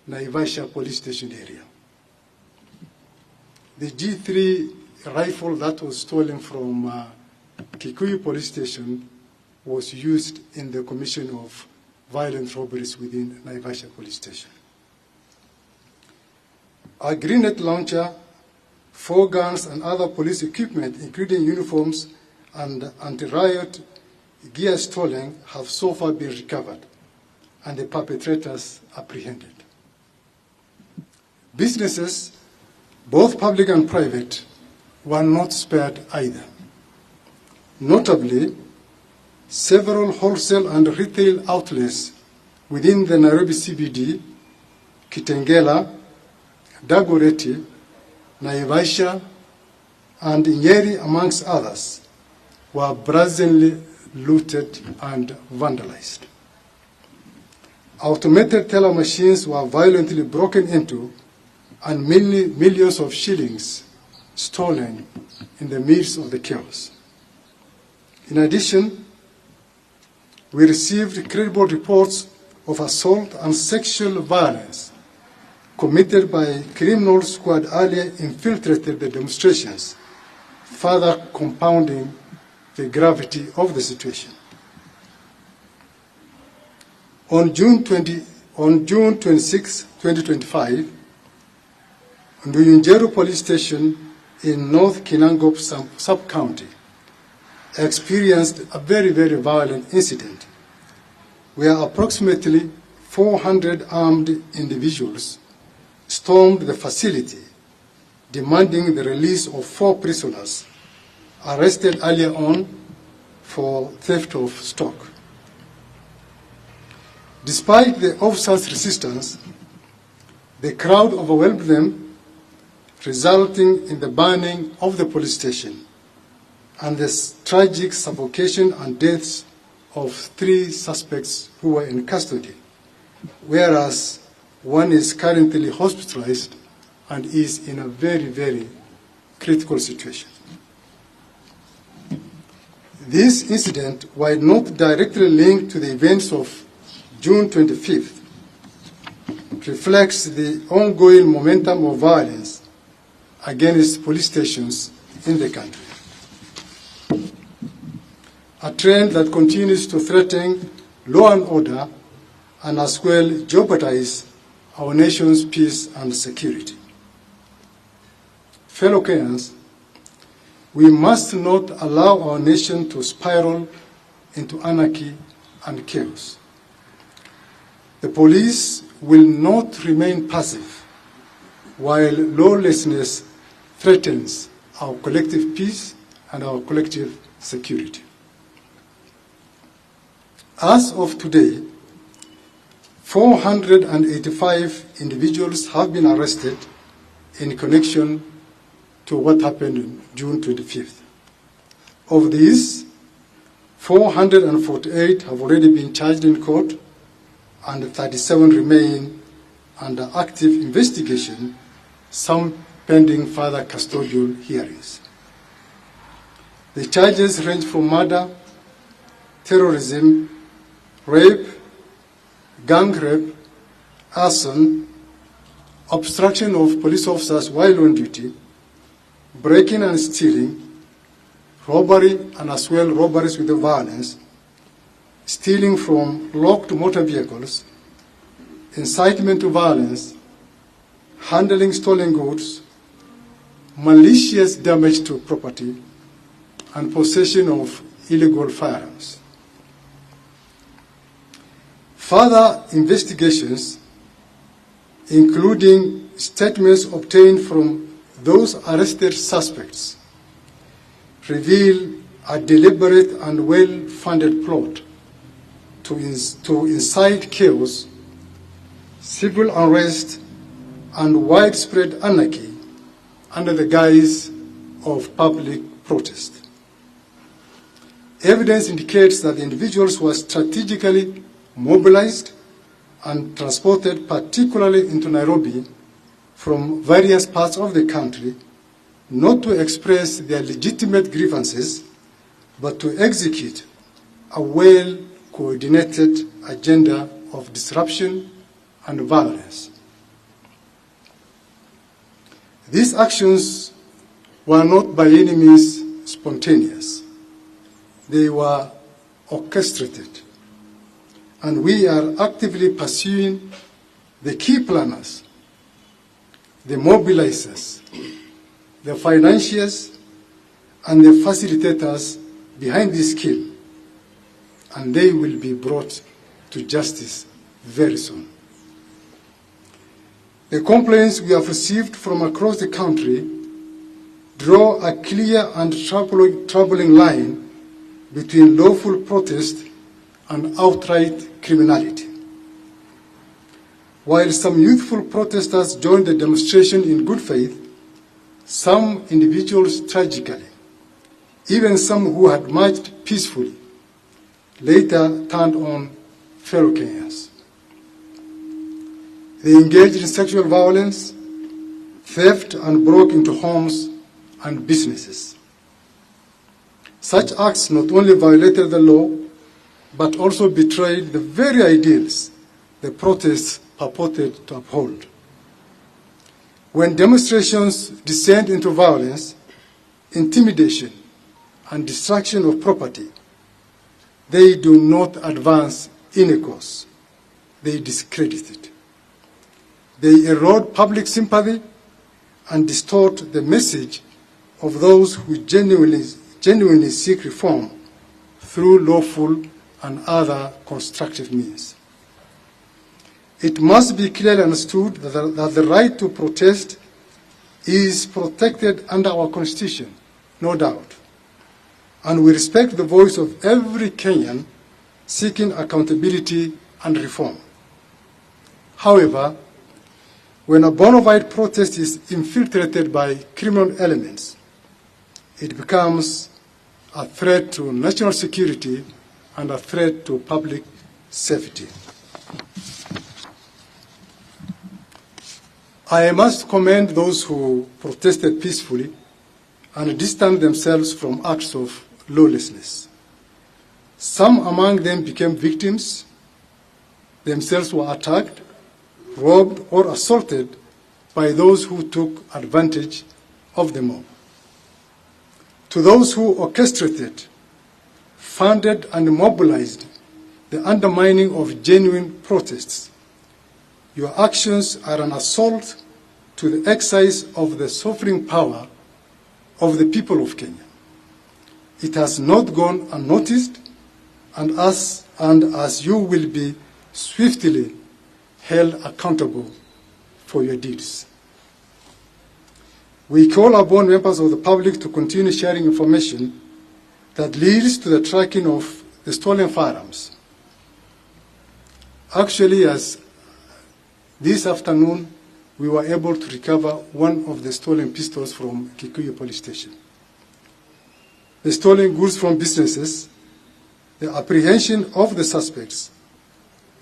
Naivasha police station area. The G3 rifle that was stolen from Kikuyu police station was used in the commission of violent robberies within Naivasha police station. A grenade launcher, 4 guns and other police equipment, including uniforms and anti-riot gear stolen, have so far been recovered and the perpetrators apprehended. Businesses, both public and private, were not spared either. Notably, several wholesale and retail outlets within the Nairobi CBD, Kitengela, Dagoretti, Naivasha, and Nyeri, amongst others, were brazenly looted and vandalized. Automated teller machines were violently broken into and millions of shillings stolen in the midst of the chaos. In addition, we received credible reports of assault and sexual violence committed by criminals who had earlier infiltrated the demonstrations, further compounding the gravity of the situation. On June 26, 2025, Nduyunjeru Police Station in North Kinangop sub-county experienced a very, very violent incident where approximately 400 armed individuals stormed the facility, demanding the release of 4 prisoners arrested earlier on for theft of stock. Despite the officers' resistance, the crowd overwhelmed them, resulting in the burning of the police station and the tragic suffocation and deaths of 3 suspects who were in custody, whereas one is currently hospitalized and is in a very, very critical situation. This incident, while not directly linked to the events of June 25th, reflects the ongoing momentum of violence against police stations in the country. A trend that continues to threaten law and order and as well jeopardize our nation's peace and security. Fellow Kenyans, we must not allow our nation to spiral into anarchy and chaos. The police will not remain passive while lawlessness threatens our collective peace and our collective security. As of today, 485 individuals have been arrested in connection to what happened on June 25th. Of these, 448 have already been charged in court and 37 remain under active investigation, some pending further custodial hearings. The charges range from murder, terrorism, rape, gang rape, arson, obstruction of police officers while on duty, breaking and stealing, robbery and as well robberies with violence, stealing from locked motor vehicles, incitement to violence, handling stolen goods, malicious damage to property, and possession of illegal firearms. Further investigations, including statements obtained from those arrested suspects, reveal a deliberate and well-funded plot to incite chaos, civil unrest, and widespread anarchy under the guise of public protest. Evidence indicates that the individuals were strategically mobilized and transported particularly into Nairobi from various parts of the country, not to express their legitimate grievances, but to execute a well-coordinated agenda of disruption and violence. These actions were not by any means spontaneous. They were orchestrated. And we are actively pursuing the key planners, the mobilizers, the financiers, and the facilitators behind this kill, and they will be brought to justice very soon. The complaints we have received from across the country draw a clear and troubling line between lawful protest and outright criminality. While some youthful protesters joined the demonstration in good faith, some individuals tragically, even some who had marched peacefully, later turned on fellow Kenyans. They engaged in sexual violence, theft, and broke into homes and businesses. Such acts not only violated the law, but also betrayed the very ideals the protests purported to uphold. When demonstrations descend into violence, intimidation, and destruction of property, they do not advance any cause. They discredit it. They erode public sympathy and distort the message of those who genuinely seek reform through lawful and other constructive means. It must be clearly understood that the right to protest is protected under our Constitution, no doubt, and we respect the voice of every Kenyan seeking accountability and reform. However, when a bona fide protest is infiltrated by criminal elements, it becomes a threat to national security and a threat to public safety. I must commend those who protested peacefully and distanced themselves from acts of lawlessness. Some among them became victims, themselves were attacked, robbed, or assaulted by those who took advantage of the mob. To those who orchestrated, funded, and mobilized the undermining of genuine protests, your actions are an assault to the exercise of the sovereign power of the people of Kenya. It has not gone unnoticed, and as you will be swiftly held accountable for your deeds. We call upon members of the public to continue sharing information that leads to the tracking of the stolen firearms. Actually, as this afternoon, we were able to recover one of the stolen pistols from Kikuyu police station. The stolen goods from businesses, the apprehension of the suspects,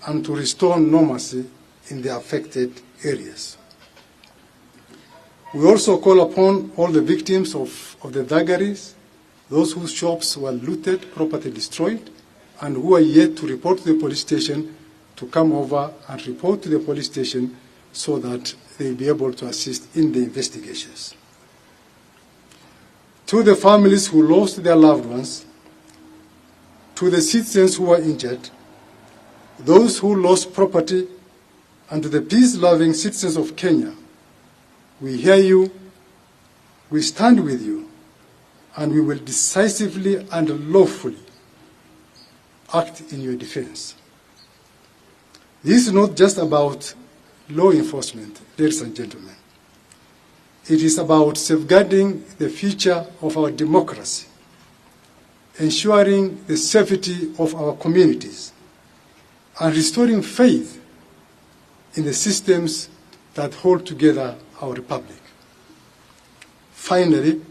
and to restore normalcy in the affected areas. We also call upon all the victims of the thuggeries, those whose shops were looted, property destroyed, and who are yet to report to the police station to come over and report to the police station so that they'll be able to assist in the investigations. To the families who lost their loved ones, to the citizens who were injured, those who lost property, and to the peace-loving citizens of Kenya, we hear you, we stand with you, and we will decisively and lawfully act in your defense. This is not just about law enforcement, ladies and gentlemen. It is about safeguarding the future of our democracy, ensuring the safety of our communities, and restoring faith in the systems that hold together our republic. Finally,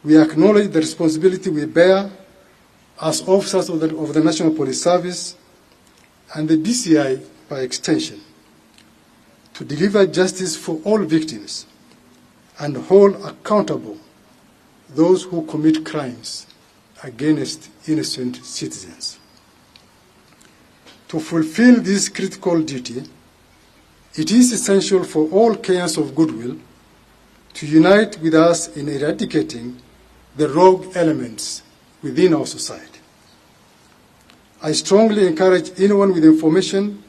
we acknowledge the responsibility we bear as officers of the National Police Service and the DCI by extension to deliver justice for all victims and hold accountable those who commit crimes against innocent citizens. To fulfill this critical duty, it is essential for all Kenyans of goodwill to unite with us in eradicating the rogue elements within our society. I strongly encourage anyone with information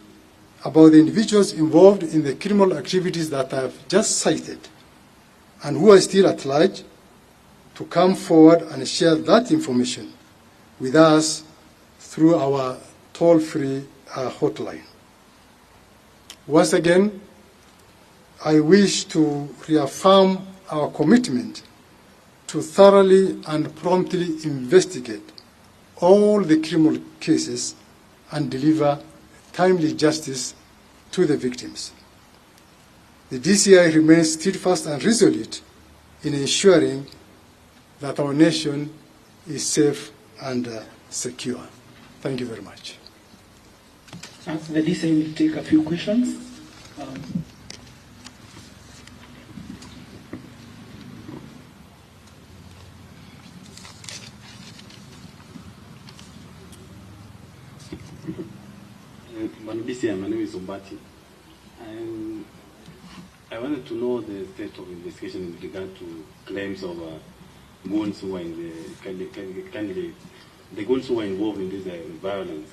about the individuals involved in the criminal activities that I have just cited and who are still at large to come forward and share that information with us through our toll-free hotline. Once again, I wish to reaffirm our commitment to thoroughly and promptly investigate all the criminal cases and deliver timely justice to the victims. The DCI remains steadfast and resolute in ensuring that our nation is safe and secure. Thank you very much. As the DCI will take a few questions. My name is Ombati. I wanted to know the state of investigation with regard to claims of goons who were in the goons who were involved in this violence.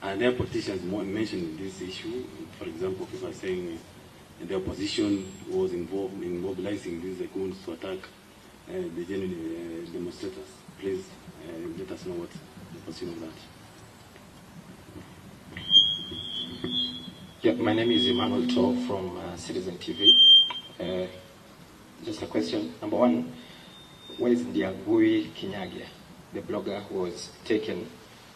Are there politicians mentioned in this issue? For example, people are saying the opposition was involved in mobilizing these goons to attack the genuine demonstrators. Please let us know what the position of that. Yeah, my name is Emmanuel Tor from Citizen TV. Just a question. Number one, where is Ndiangui Kinyagia, the blogger who was taken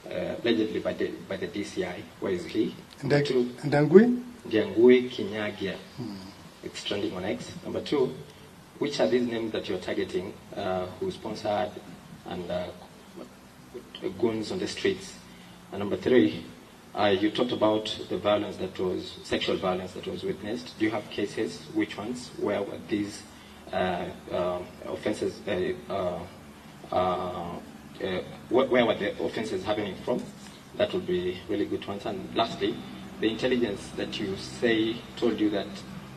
allegedly by the DCI? Where is he? Ndiangui Kinyagia. It's trending on X. Number two, which are these names that you're targeting who sponsored and goons on the streets? And number three, you talked about the violence sexual violence that was witnessed. Do you have cases? Which ones? Where were these offenses? Where were the offenses happening from? That would be really good to answer. And lastly, the intelligence that you say told you that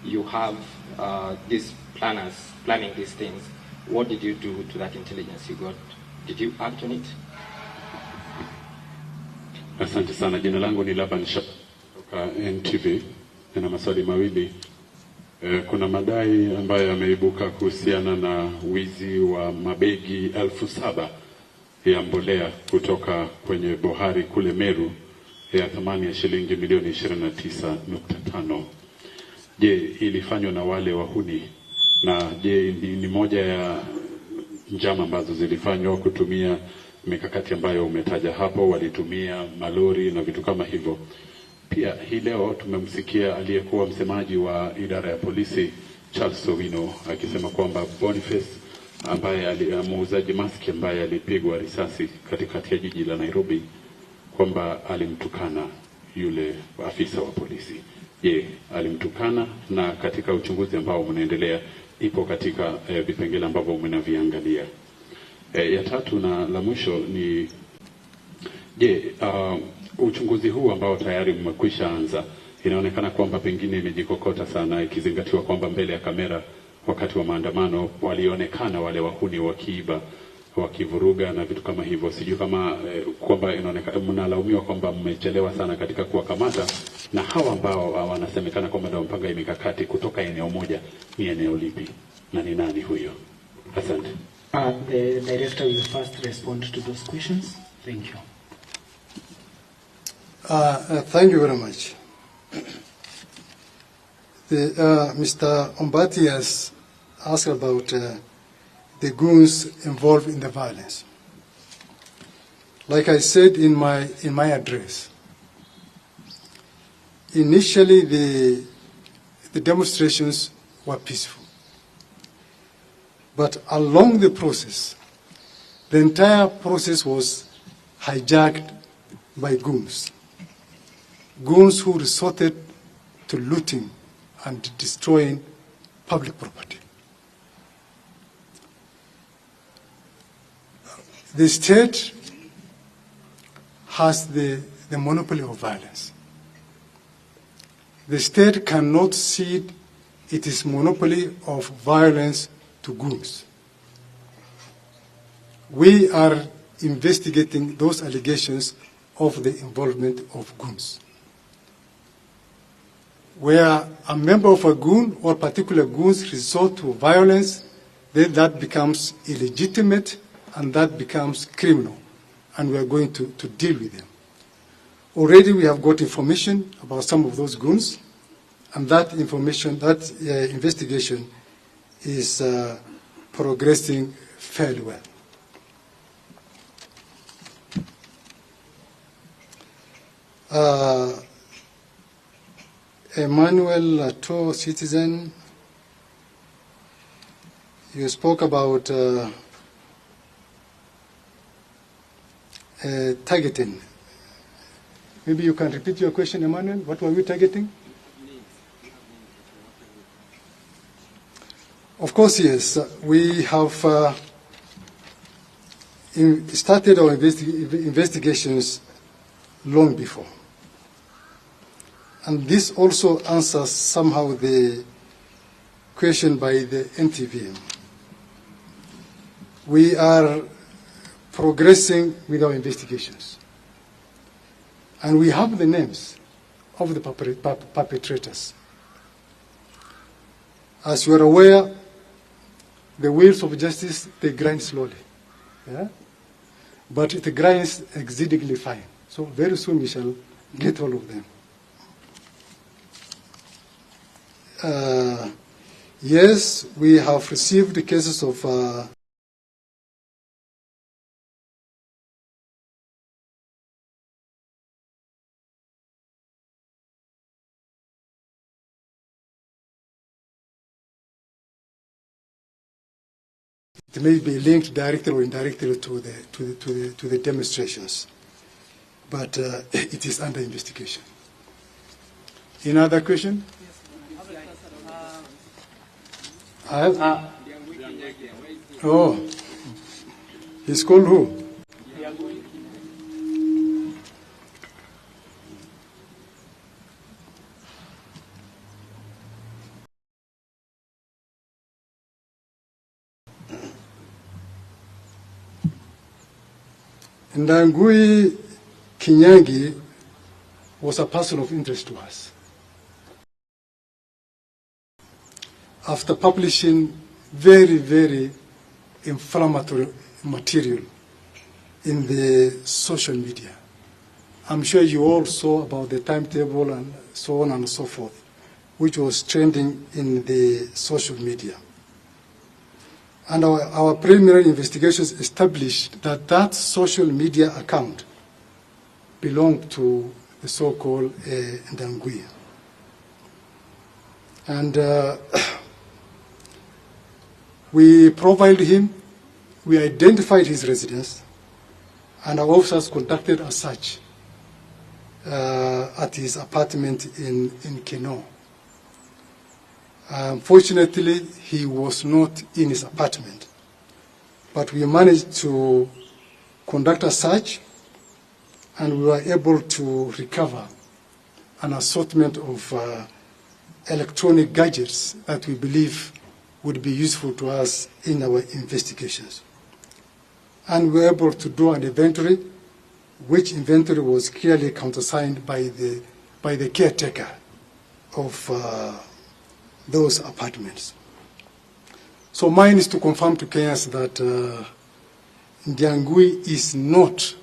you have these planners planning these things. What did you do to that intelligence you got? Did you act on it? Asante sana. Jina langu ni Laban Shah kutoka NTV. Nina maswali mawili. Kuna madai ambayo yameibuka kuhusiana na wizi wa mabegi 7,000 ya mbolea kutoka kwenye bohari kule Meru ya thamani ya shilingi milioni 29.5. Je, ilifanywa na wale wahuni? Na je, ni moja ya njama ambazo zilifanywa kutumia mikakati ambayo umetaja hapo, walitumia malori na vitu kama hivyo? Pia hii leo tumemsikia aliyekuwa msemaji wa idara ya polisi Charles Owino akisema kwamba Boniface ambaye muuzaji maski ambaye alipigwa risasi katikati ya jiji la Nairobi kwamba alimtukana yule afisa wa polisi. Je, alimtukana? Na katika uchunguzi ambao mnaendelea ipo katika vipengele ambavyo mnaviangalia. Ya tatu na la mwisho ni je, uchunguzi huu ambao tayari mmekwisha anza, inaonekana kwamba pengine imejikokota sana ikizingatiwa kwamba mbele ya kamera wakati wa maandamano walionekana wale wahuni wakiiba, wakivuruga na vitu kama hivyo. Sijui kama kwamba inaonekana mnalaumiwa kwamba mmechelewa sana katika kuwakamata, na hawa ambao wanasemekana kwamba ndio mpanga mikakati kutoka eneo moja, ni eneo lipi na ni nani huyo? Asante. The director will first respond to those questions. Thank you. Thank you very much. Mr. Ombati has asked about the goons involved in the violence. Like I said in my address, initially the demonstrations were peaceful. But along the process, the entire process was hijacked by goons. Goons who resorted to looting and destroying public property. The state has the monopoly of violence. The state cannot cede it is monopoly of violence to goons. We are investigating those allegations of the involvement of goons. Where a member of a goon or particular goons resort to violence, then that becomes illegitimate and that becomes criminal, and we are going to deal with them. Already we have got information about some of those goons, and that information, that investigation is progressing fairly well. Emmanuel Lato, citizen, you spoke about targeting. Maybe you can repeat your question, Emmanuel. What were we targeting? Of course, yes. We have started our investigations long before. And this also answers somehow the question by the NTV. We are progressing with our investigations. And we have the names of the perpetrators. As you are aware, the wheels of justice, they grind slowly. Yeah? But it grinds exceedingly fine. So very soon we shall get all of them. Yes, we have received cases of it may be linked directly or indirectly to the demonstrations, but it is under investigation. Any other question? Oh, he's called who? Ndangui Kinyangi was a person of interest to us. After publishing very, very inflammatory material in the social media, I'm sure you all saw about the timetable and so on and so forth, which was trending in the social media. And our preliminary investigations established that that social media account belonged to the so-called Ndangui. And we profiled him, we identified his residence, and our officers conducted a search at his apartment in Keno. Unfortunately, he was not in his apartment, but we managed to conduct a search, and we were able to recover an assortment of electronic gadgets that we believe would be useful to us in our investigations. And we were able to do an inventory, which inventory was clearly countersigned by the caretaker of those apartments. So mine is to confirm to Kenyans that Ndangui is not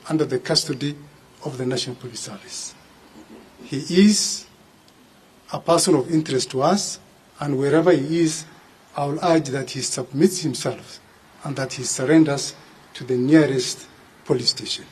under the custody of the National Police Service. He is a person of interest to us, and wherever he is, I will urge that he submits himself and that he surrenders to the nearest police station.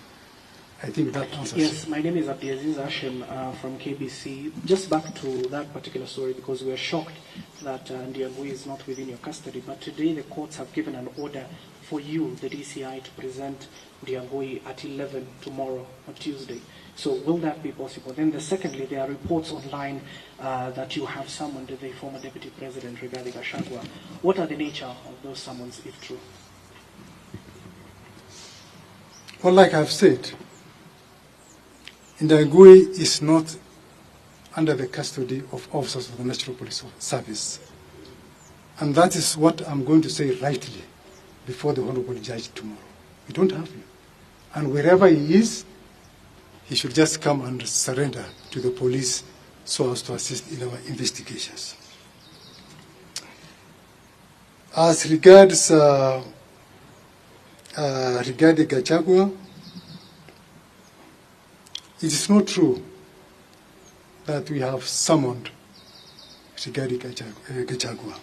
I think that answers. Yes, my name is Abdiaziz Hashem from KBC. Just back to that particular story, because we are shocked that Ndangui is not within your custody, but today the courts have given an order for you, the DCI, to present Ndangui at 11 tomorrow on Tuesday. So will that be possible? Then secondly, there are reports online that you have summoned the former Deputy President regarding Gachagua. What are the nature of those summons, if true? Well, like I've said, Ndangui is not under the custody of officers of the National Police Service. And that is what I'm going to say rightly before the Honorable Judge tomorrow. We don't have him. And wherever he is, he should just come and surrender to the police so as to assist in our investigations. As regards regarding Gachagua, it is not true that we have summoned regarding Gachagua.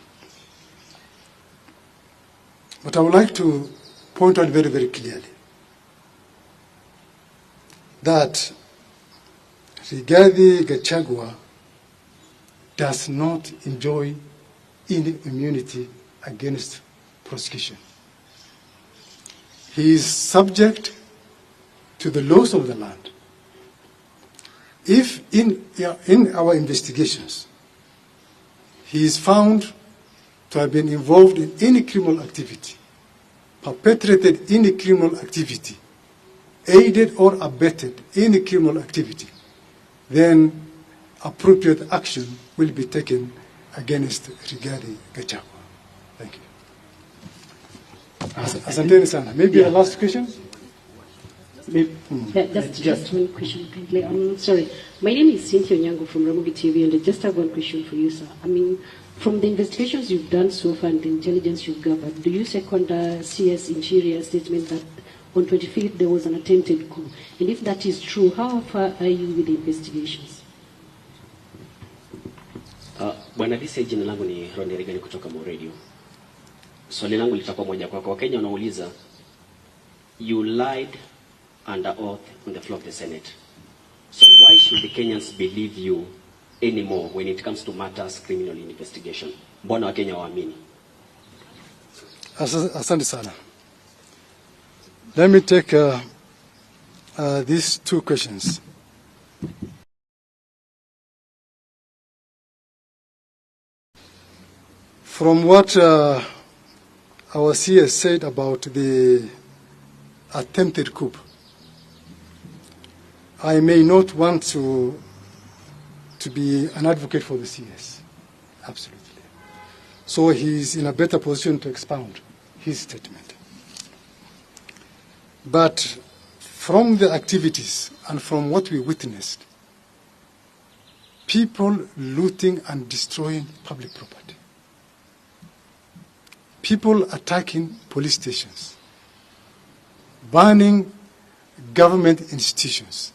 But I would like to point out very, very clearly that Rigathi Gachagua does not enjoy any immunity against prosecution. He is subject to the laws of the land. If in our investigations he is found to have been involved in any criminal activity, perpetrated any criminal activity, aided or abetted any criminal activity, then appropriate action will be taken against Rigathi Gachagua. Thank you. Asanteni sana. Maybe a last question? Just one question, kindly. I'm sorry. My name is Cynthia Onyango from Ramogi TV, and I just have one question for you, sir. I mean, from the investigations you've done so far and the intelligence you've gathered, do you second CS Interior statement that on 25th there was an attempted coup? And if that is true, how far are you with the investigations? Bwana DC, jina langu ni Ronde Regani kutoka Mo Radio. Swali langu litakuwa moja kwako. Wakenya wanauliza, you lied under oath on the floor of the Senate. So why should the Kenyans believe you anymore when it comes to matters criminal investigation? Mbona Wakenya waamini? Asante sana. Let me take these two questions. From what our CS said about the attempted coup, I may not want to be an advocate for the CS. Absolutely. So he's in a better position to expound his statement. But from the activities and from what we witnessed, people looting and destroying public property, people attacking police stations, burning government institutions,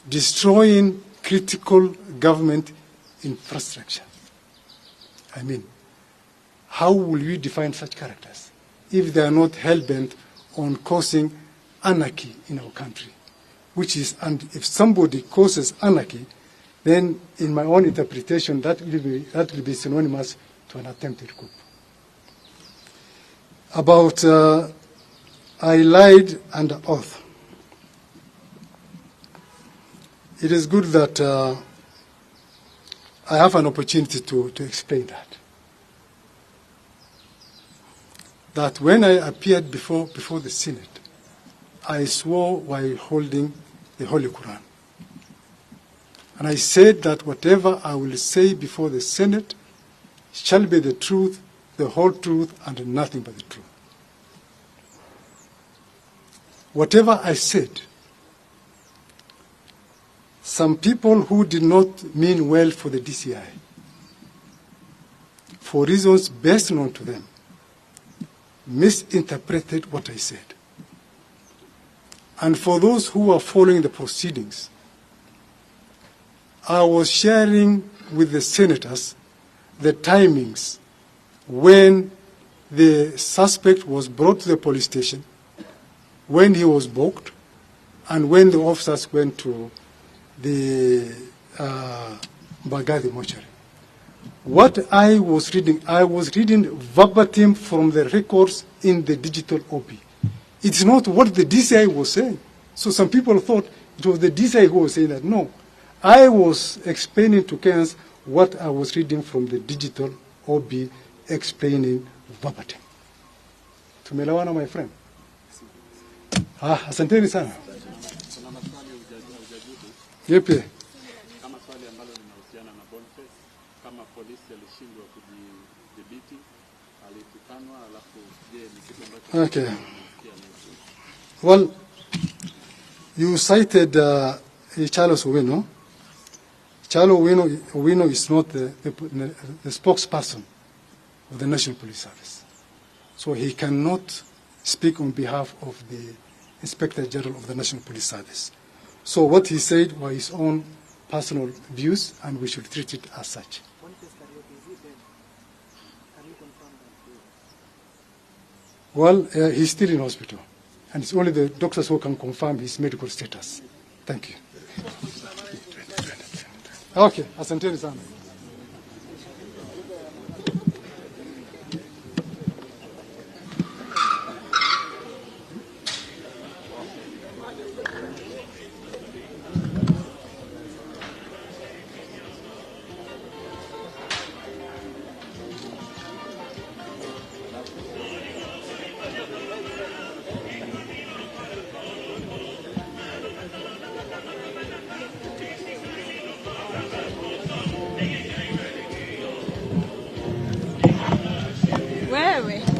destroying critical government infrastructure. I mean, how will we define such characters if they are not hell-bent on causing anarchy in our country? Which is, and if somebody causes anarchy, then in my own interpretation, that will be synonymous to an attempted coup. About I lied under oath. It is good that I have an opportunity to explain that. That when I appeared before the Senate, I swore while holding the Holy Quran. And I said that whatever I will say before the Senate shall be the truth, the whole truth, and nothing but the truth. Whatever I said, some people who did not mean well for the DCI, for reasons best known to them, misinterpreted what I said. And for those who are following the proceedings, I was sharing with the senators the timings when the suspect was brought to the police station, when he was booked, and when the officers went to the Mbagathi mortuary. What I was reading verbatim from the records in the digital OP. It's not what the DCI was saying. So some people thought it was the DCI who was saying that. No, I was explaining to Kenyans what I was reading from the digital OB, explaining verbatim. Tumelawana, my friend. Asanteni sana. Yepe. kama polisi alishindwa kudhibiti, alitukanwa, alafu je ni kitu ambacho Okay. Well, you cited Charles Owino. Charles Owino is not the spokesperson of the National Police Service. So he cannot speak on behalf of the Inspector General of the National Police Service. So what he said were his own personal views, and we should treat it as such. Well, he's still in hospital, and it's only the doctors who can confirm his medical status. Thank you. Okay, asanteni sana. Wewe